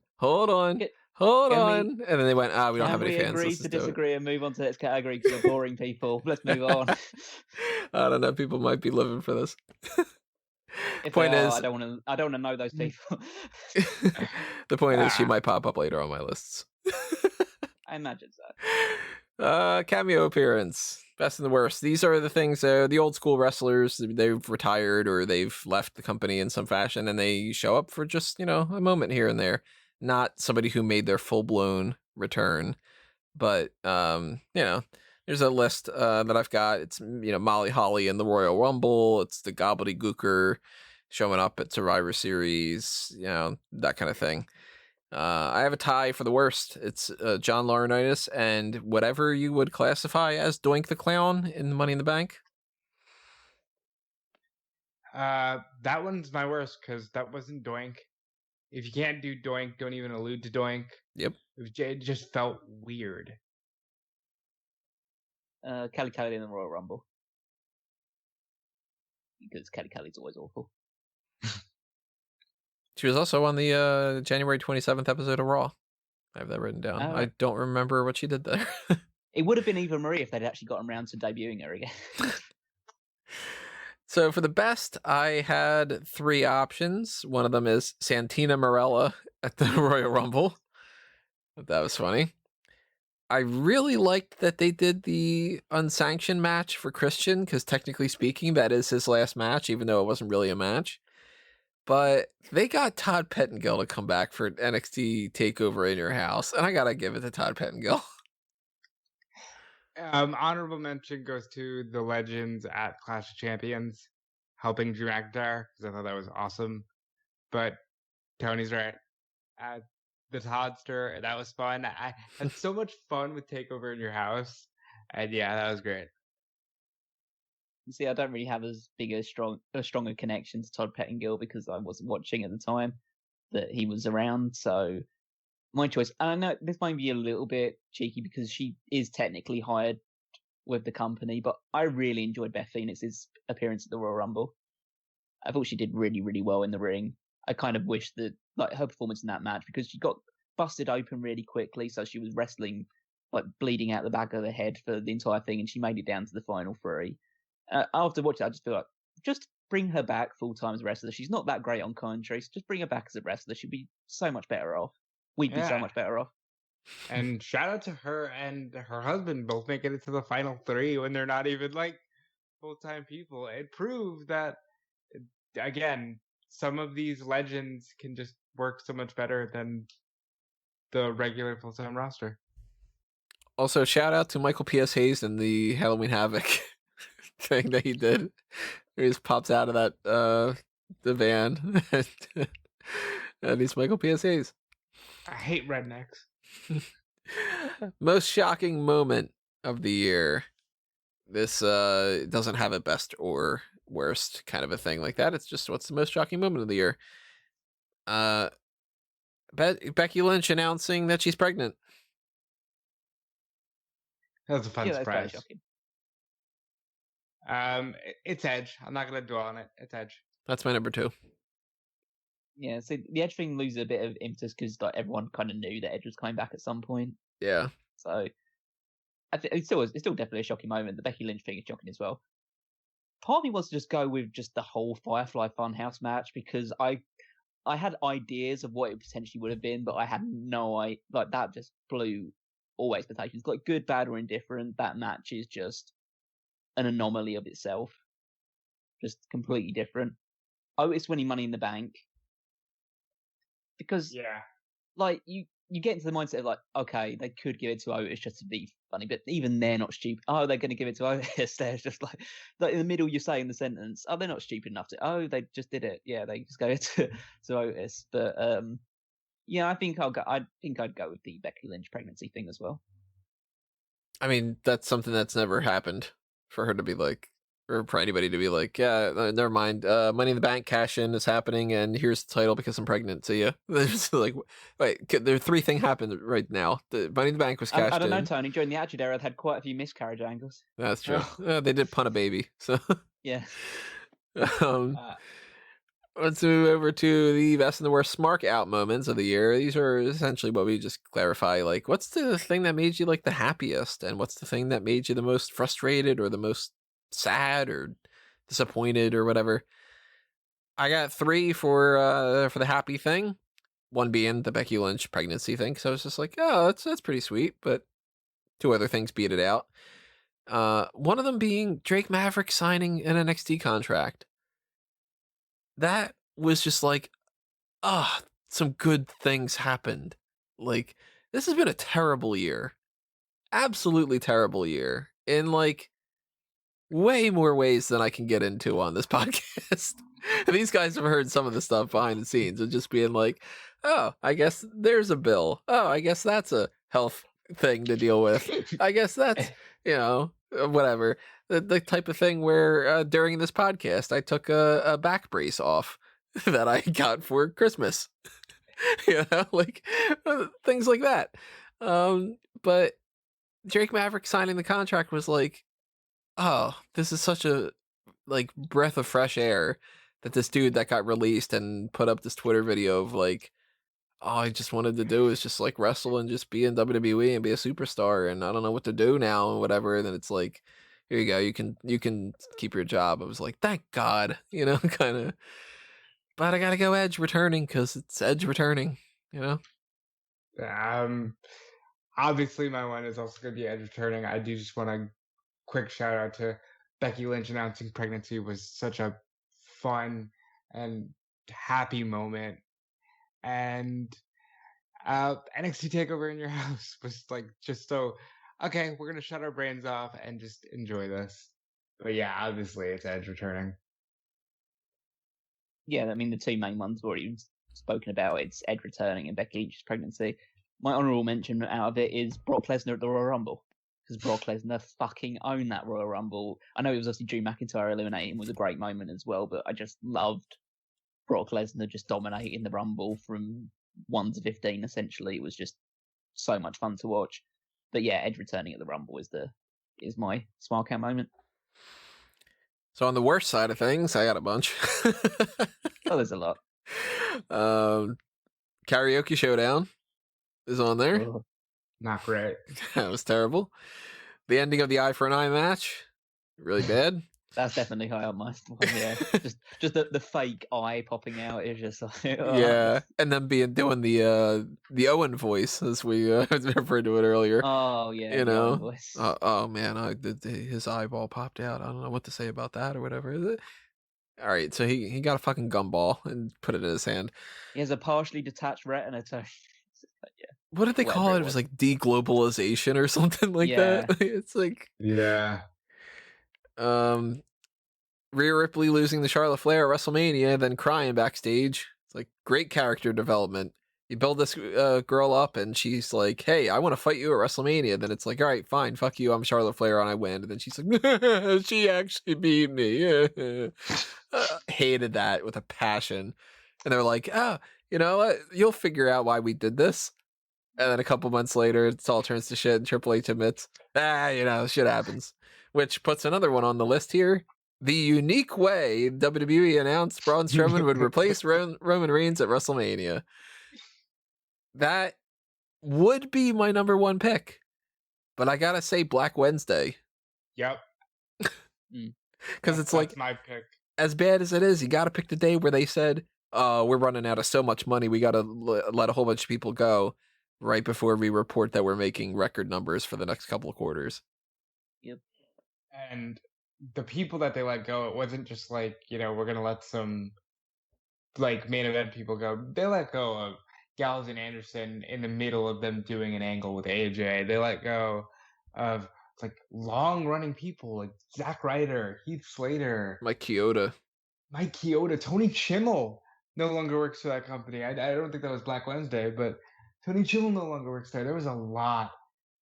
then they went, we don't have any fans.
Can we agree to disagree and move on to the next category because you're boring people? Let's move on.
I don't know. People might be living for this.
If point is, I don't want to know those people.
The point is, she might pop up later on my lists.
I imagine so.
Cameo appearance, best and the worst. These are the things. The old school wrestlers, they've retired or they've left the company in some fashion, and they show up for just a moment here and there. Not somebody who made their full blown return, but there's a list that I've got. It's Molly Holly in the Royal Rumble. It's the Gobbledygooker showing up at Survivor Series. That kind of thing. I have a tie for the worst. It's John Laurinaitis and whatever you would classify as Doink the Clown in Money in the Bank.
That one's my worst because that wasn't Doink. If you can't do Doink, don't even allude to Doink.
Yep.
It just felt weird.
Kelly in the Royal Rumble. because Kelly's always awful.
She was also on the January 27th episode of Raw. I have that written down.
Oh,
I don't remember what she did there.
It would have been Eva Marie if they'd actually gotten around to debuting her again.
So for the best, I had 3 options. One of them is Santina Marella at the Royal Rumble. That was funny. I really liked that they did the unsanctioned match for Christian, because technically speaking, that is his last match, even though it wasn't really a match. But they got Todd Pettengill to come back for NXT TakeOver in Your House, and I gotta give it to Todd Pettengill.
Honorable mention goes to the Legends at Clash of Champions, helping Drew McIntyre, because I thought that was awesome. But Tony's right. The Toddster, that was fun. I had so much fun with TakeOver in Your House, and yeah, that was great.
See, I don't really have as big a stronger connection to Todd Pettengill because I wasn't watching at the time that he was around. So my choice. And I know this might be a little bit cheeky because she is technically hired with the company, but I really enjoyed Beth Phoenix's appearance at the Royal Rumble. I thought she did really, really well in the ring. I kind of wish that like her performance in that match, because she got busted open really quickly, so she was wrestling like bleeding out the back of the head for the entire thing, and she made it down to the final 3. After watching it, I just feel like just bring her back full time as a wrestler. She's not that great on commentary, so just bring her back as a wrestler. She'd be so much better off. We'd be so much better off.
And shout out to her and her husband both making it to the final 3 when they're not even like full-time people. It proved that, again, some of these legends can just work so much better than the regular full-time roster.
Also, shout out to Michael P.S. Hayes and the Halloween Havoc thing that he did. He just pops out of that the van, and he's Michael P.S. Hayes.
I hate rednecks.
Most shocking moment of the year. This doesn't have a best or worst kind of a thing like that. It's just what's the most shocking moment of the year. Becky Lynch announcing that she's pregnant.
That was a fun surprise.
Shocking.
It's Edge. I'm not gonna dwell on it. It's Edge.
That's my number 2.
Yeah, so the Edge thing loses a bit of impetus because like everyone kind of knew that Edge was coming back at some point.
Yeah.
So I think it's still definitely a shocking moment. The Becky Lynch thing is shocking as well. Part of me wants to just go with just the whole Firefly Funhouse match because I had ideas of what it potentially would have been, but I had no idea. Like that just blew all expectations. Like good, bad, or indifferent, that match is just an anomaly of itself. Just completely different. Otis winning Money in the Bank. Because like you get into the mindset of like, okay, they could give it to Otis just to be funny, but even they're not stupid. Oh, they're going to give it to Otis. They're just like in the middle, you're saying the sentence. Oh, they're not stupid enough to. Oh, they just did it. Yeah, they just go to Otis. But yeah, I think I'd go with the Becky Lynch pregnancy thing as well.
I mean, that's something that's never happened for her to be like, or for anybody to be like, yeah, never mind. Money in the Bank cash in is happening, and here's the title because I'm pregnant. So yeah, there's like, wait, there are 3 things happened right now. The Money in the Bank was cashed in.
I don't know, Tony. During the Attitude Era, I've had quite a few miscarriage angles.
That's true. They did punt a baby, so
yeah.
Let's move over to the best and the worst Smark Out moments of the year. These are essentially what we just clarify. Like, what's the thing that made you like the happiest, and what's the thing that made you the most frustrated or the most sad or disappointed or whatever. I got 3 for the happy thing. One being the Becky Lynch pregnancy thing, because I was just like, oh, that's pretty sweet. But 2 other things beat it out. One of them being Drake Maverick signing an NXT contract. That was just like, some good things happened. Like, this has been a terrible year. Absolutely terrible year. In like way more ways than I can get into on this podcast. These guys have heard some of the stuff behind the scenes and just being like, oh, I guess there's a bill. Oh, I guess that's a health thing to deal with. I guess that's, whatever. The type of thing where during this podcast, I took a back brace off that I got for Christmas. Like things like that. But Drake Maverick signing the contract was like, oh, this is such a like breath of fresh air that this dude that got released and put up this Twitter video of like, all I just wanted to do is just like wrestle and just be in WWE and be a superstar, and I don't know what to do now and whatever. And then it's like, here you go, you can keep your job. I was like, thank God, kind of. But I gotta go Edge returning because it's Edge returning,
Obviously, my one is also going to be Edge returning. I do just want a quick shout out to Becky Lynch announcing pregnancy was such a fun and happy moment. And NXT Takeover in Your House was like just so, okay, we're going to shut our brains off and just enjoy this. But yeah, obviously it's Edge returning.
Yeah, I mean, the two main ones we've already spoken about. It's Edge returning and Becky Lynch's pregnancy. My honourable mention out of it is Brock Lesnar at the Royal Rumble. Because Brock Lesnar fucking owned that Royal Rumble. I know it was obviously Drew McIntyre eliminating was a great moment as well, but I just loved Brock Lesnar just dominating the Rumble from 1 to 15, essentially. It was just so much fun to watch. But yeah, Edge returning at the Rumble is my Smark Out moment.
So on the worst side of things, I got a bunch.
Oh, there's a lot.
Karaoke Showdown is on there.
Oh.
Not great.
That was terrible. The ending of the Eye for an Eye match, really bad.
That's definitely high on my one, yeah. just the fake eye popping out is just like, oh.
Yeah, and then doing the Owen voice as we referred to it earlier.
Oh yeah,
Owen
voice.
Oh man, his eyeball popped out. I don't know what to say about that or whatever. Is it? All right, so he got a fucking gumball and put it in his hand.
He has a partially detached retina. Yeah.
What did they call it? It was like deglobalization or something like that. It's like,
yeah.
Rhea Ripley losing to Charlotte Flair at WrestleMania, then crying backstage. It's like great character development. You build this girl up, and she's like, "Hey, I want to fight you at WrestleMania." Then it's like, "All right, fine, fuck you. I'm Charlotte Flair, and I win." And then she's like, "She actually beat me." Hated that with a passion. And they're like, "Oh, you know what? You'll figure out why we did this." And then a couple months later, it all turns to shit, and Triple H admits, shit happens. Which puts another one on the list here. The unique way WWE announced Braun Strowman would replace Roman Reigns at WrestleMania. That would be my number one pick. But I gotta say Black Wednesday.
Yep.
Because it's like,
my pick.
As bad as it is, you gotta pick the day where they said, we're running out of so much money, we gotta let a whole bunch of people go right before we report that we're making record numbers for the next couple of quarters.
Yep.
And the people that they let go, it wasn't just like, we're going to let some like main event people go. They let go of Gallows and Anderson in the middle of them doing an angle with AJ. They let go of like long running people like Zack Ryder, Heath Slater,
Mike Chioda,
Tony Chimel no longer works for that company. I don't think that was Black Wednesday, but Tony Chimel no longer works there. There was a lot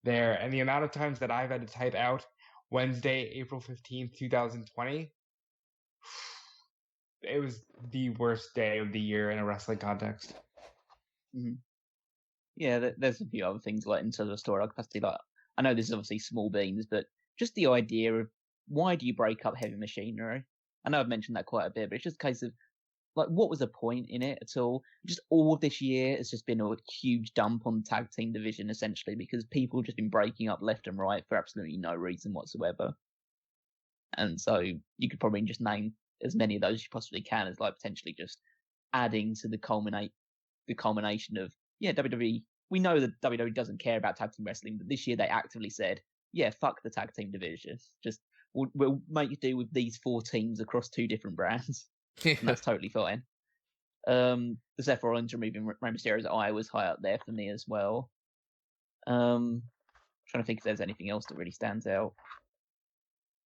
there. And the amount of times that I've had to type out Wednesday, April 15th, 2020, it was the worst day of the year in a wrestling context.
Mm-hmm. Yeah, there's a few other things like into the story capacity. Like, I know this is obviously small beans, but just the idea of why do you break up heavy machinery? I know I've mentioned that quite a bit, but it's just a case of like, what was the point in it at all? Just all of this year has just been a huge dump on the tag team division, essentially, because people have just been breaking up left and right for absolutely no reason whatsoever. And so you could probably just name as many of those as you possibly can as like potentially just adding to the culmination of, WWE. We know that WWE doesn't care about tag team wrestling, but this year they actively said, fuck the tag team division. Just we'll make you do with these 4 teams across 2 different brands. And that's totally fine. The Seth Rollins removing Rey Mysterio's eye was high up there for me as well. Trying to think if there's anything else that really stands out.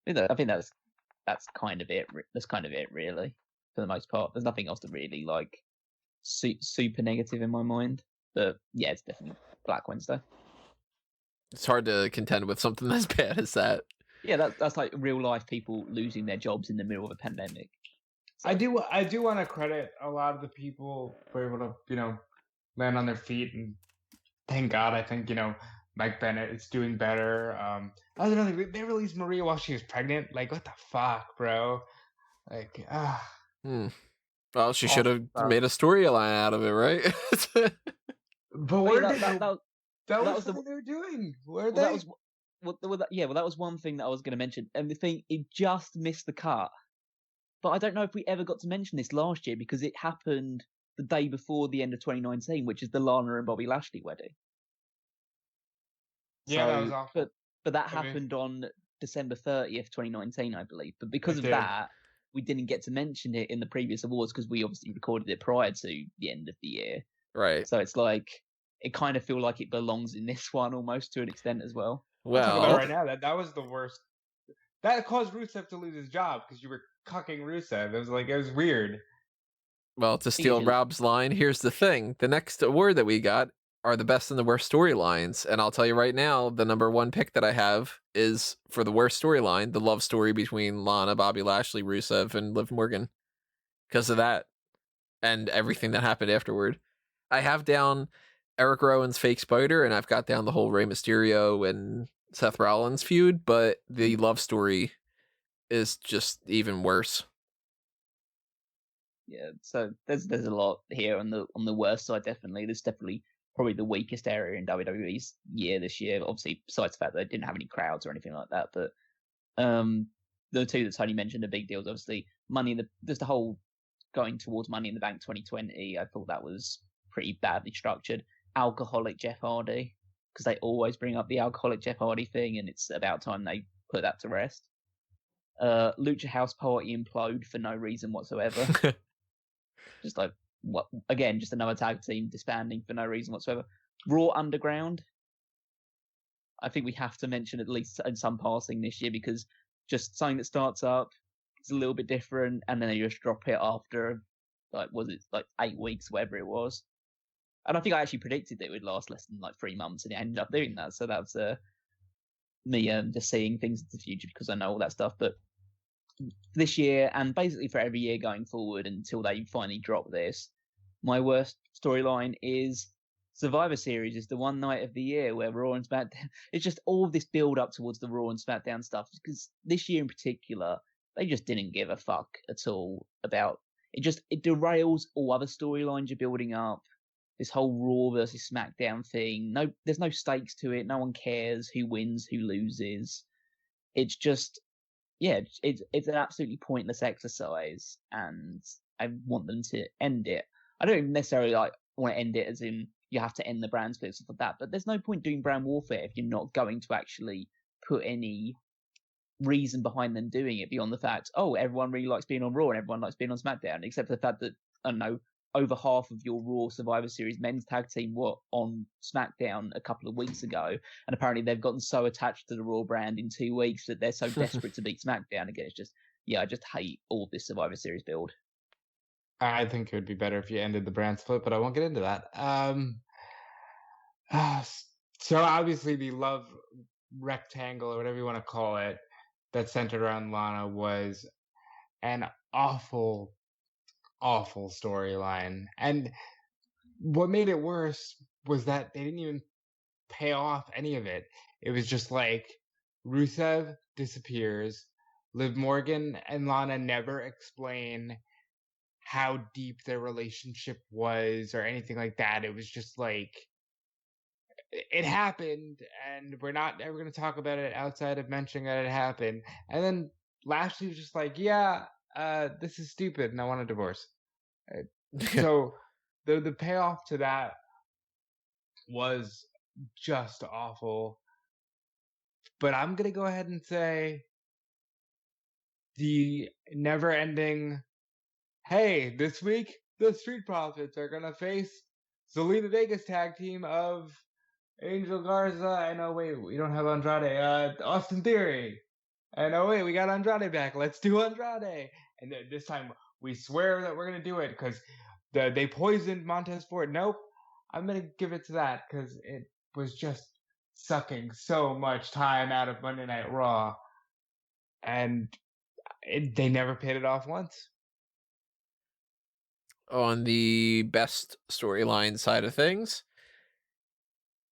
I think that's kind of it. That's kind of it, really, for the most part. There's nothing else that really like super negative in my mind. But yeah, it's definitely Black Wednesday.
It's hard to contend with something as bad as that.
Yeah,
that's like real life people losing their jobs in the middle of a pandemic.
So, I do want to credit a lot of the people who were able to, land on their feet, and thank God. I think, Mike Bennett is doing better. I was another thing. They released Maria while she was pregnant. Like, what the fuck, bro? Like,
Hmm. Well, she should
awful
have
stuff.
made a storyline out of it, right?
But
But
where
yeah,
did that
that
was
was the
something they were doing? Where
well, that
they?
was that was one thing that I was going to mention, and the thing it just missed the cut. But I don't know if we ever got to mention this last year because it happened the day before the end of 2019, which is the Lana and Bobby Lashley wedding.
Yeah, that was
So,
awful.
but that
I mean,
happened on December 30th, 2019, I believe. But because
it
of
did.
that, we didn't get to mention it in the previous awards because we obviously recorded it prior to the end of the year.
Right.
So it's like it kind of feel like it belongs in this one almost to an extent as well.
I'll talk about it
Well,
right now. That was the worst. That caused Rusev to lose his job because you were cucking Rusev. It was weird.
to steal Rob's line, here's the thing. The next award that we got are the best and the worst storylines. And I'll tell you right now, the number one pick that I have is for the worst storyline, the love story between Lana, Bobby Lashley, Rusev, and Liv Morgan. Because of that and everything that happened afterward. I have down Eric Rowan's fake spider, and I've got down the whole Rey Mysterio and Seth Rollins feud, but the love story is just even worse.
Yeah, so there's a lot here on the worst side. Definitely, there's definitely probably the weakest area in WWE's year this year. Obviously, besides the fact that they didn't have any crowds or anything like that, but the two that Tony mentioned are big deals. Obviously, there's the whole going towards Money in the Bank 2020. I thought that was pretty badly structured. Alcoholic Jeff Hardy, because they always bring up the alcoholic Jeff Hardy thing, and it's about time they put that to rest. Lucha House Party implode for no reason whatsoever. Just like what again, just another tag team disbanding for no reason whatsoever. Raw Underground. I think we have to mention at least in some passing this year because just something that starts up, it's a little bit different, and then they just drop it after was it 8 weeks, whatever it was. And I think I actually predicted that it would last less than 3 months, and it ended up doing that. So that's me just seeing things in the future because I know all that stuff. But this year, and basically for every year going forward until they finally drop this, my worst storyline is Survivor Series is the one night of the year where Raw and SmackDown. It's just all of this build up towards the Raw and SmackDown stuff because this year in particular, they just didn't give a fuck at all about it. It derails all other storylines you're building up. This whole Raw versus SmackDown thing. No, there's no stakes to it. No one cares who wins, who loses. It's just, yeah, it's an absolutely pointless exercise, and I want them to end it. I don't even necessarily want to end it as in you have to end the brand split stuff like that, but there's no point doing brand warfare if you're not going to actually put any reason behind them doing it beyond the fact, oh, everyone really likes being on Raw and everyone likes being on SmackDown, except for the fact that, I don't know, over half of your Raw Survivor Series men's tag team were on SmackDown a couple of weeks ago, and apparently they've gotten so attached to the Raw brand in 2 weeks that they're so desperate to beat SmackDown again. It's just, I just hate all this Survivor Series build.
I think it would be better if you ended the brand split, but I won't get into that. So obviously the love rectangle or whatever you want to call it that centered around Lana was an awful, awful storyline. And what made it worse was that they didn't even pay off any of it. It was just like Rusev disappears, Liv Morgan and Lana never explain how deep their relationship was or anything like that. It was just like it happened, and we're not ever going to talk about it outside of mentioning that it happened. And then Lashley was just like, "Yeah, this is stupid, and I want a divorce." So the payoff to that was just awful. But I'm gonna go ahead and say the never-ending. Hey, this week the Street Profits are gonna face Zelina Vega's tag team of Angel Garza, and oh wait, we don't have Andrade. Austin Theory. And oh wait, we got Andrade back. Let's do Andrade. And this time we swear that we're gonna do it because they poisoned Montez Ford. Nope, I'm gonna give it to that because it was just sucking so much time out of Monday Night Raw, and they never paid it off once.
On the best storyline side of things,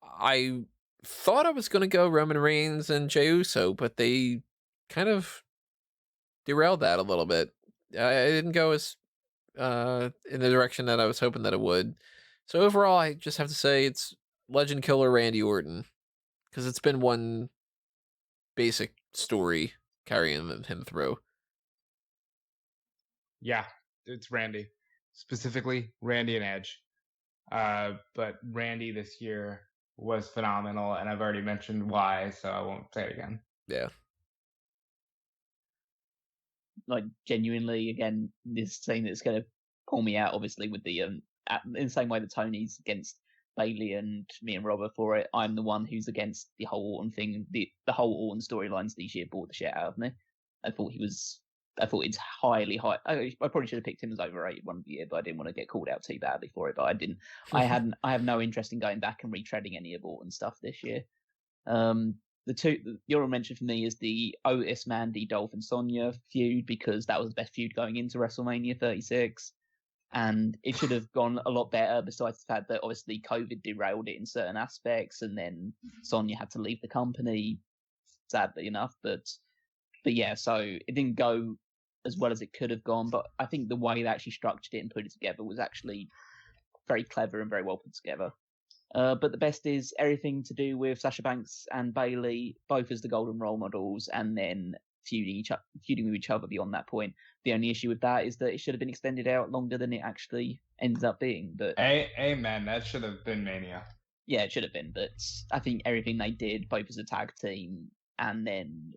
I thought I was going to go Roman Reigns and Jey Uso, but they kind of derailed that a little bit. I didn't go as in the direction that I was hoping that it would. So overall, I just have to say it's Legend Killer Randy Orton, because it's been one basic story carrying him through.
Yeah, it's Randy. Specifically, Randy and Edge. But Randy this year was phenomenal, and I've already mentioned why, so I won't say it again.
Yeah.
Like, genuinely, again, this thing that's going to pull me out, obviously, with the in the same way that Tony's against Bailey and me and Robert for it, I'm the one who's against the whole Orton thing. The whole Orton storylines this year brought the shit out of me. I thought it's highly high. I probably should have picked him as overrated one of the year, but I didn't want to get called out too badly for it. But I didn't. I have no interest in going back and retreading any of Orton stuff this year. The honorable mention for me is the Otis, Mandy, Dolph, and Sonya feud, because that was the best feud going into WrestleMania 36. And it should have gone a lot better, besides the fact that obviously COVID derailed it in certain aspects, and then Sonya had to leave the company, sadly enough. But yeah, so it didn't go as well as it could have gone, but I think the way they actually structured it and put it together was actually very clever and very well put together. But the best is everything to do with Sasha Banks and Bailey, both as the golden role models, and then feuding with each other beyond that point. The only issue with that is that it should have been extended out longer than it actually ends up being. But
amen. That should have been Mania.
Yeah, it should have been. But I think everything they did, both as a tag team and then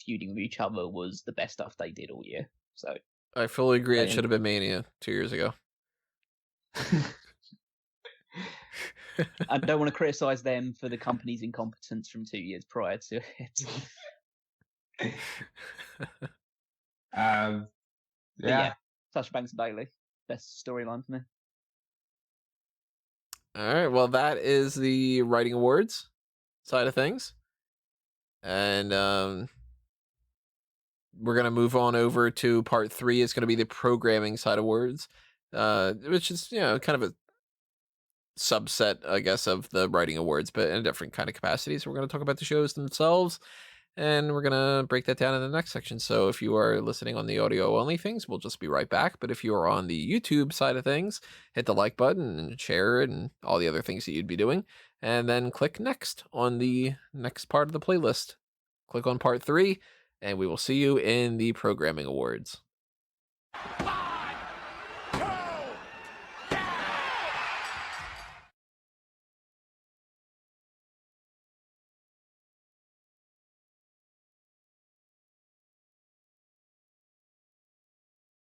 feuding with each other, was the best stuff they did all year. So
I fully agree. It should have been Mania 2 years ago.
I don't want to criticize them for the company's incompetence from 2 years prior to it. Yeah, Sash Banks and Bailey, best storyline for me.
All right, well, that is the writing awards side of things, and we're gonna move on over to part 3. It's gonna be the programming side of awards, which is kind of a subset, I guess, of the writing awards, but in a different kind of capacity. So we're going to talk about the shows themselves, and we're going to break that down in the next section. So if you are listening on the audio only things, we'll just be right back. But if you are on the YouTube side of things, hit the like button and share it and all the other things that you'd be doing, and then click next on the next part of the playlist. Click on part 3, and we will see you in the programming awards.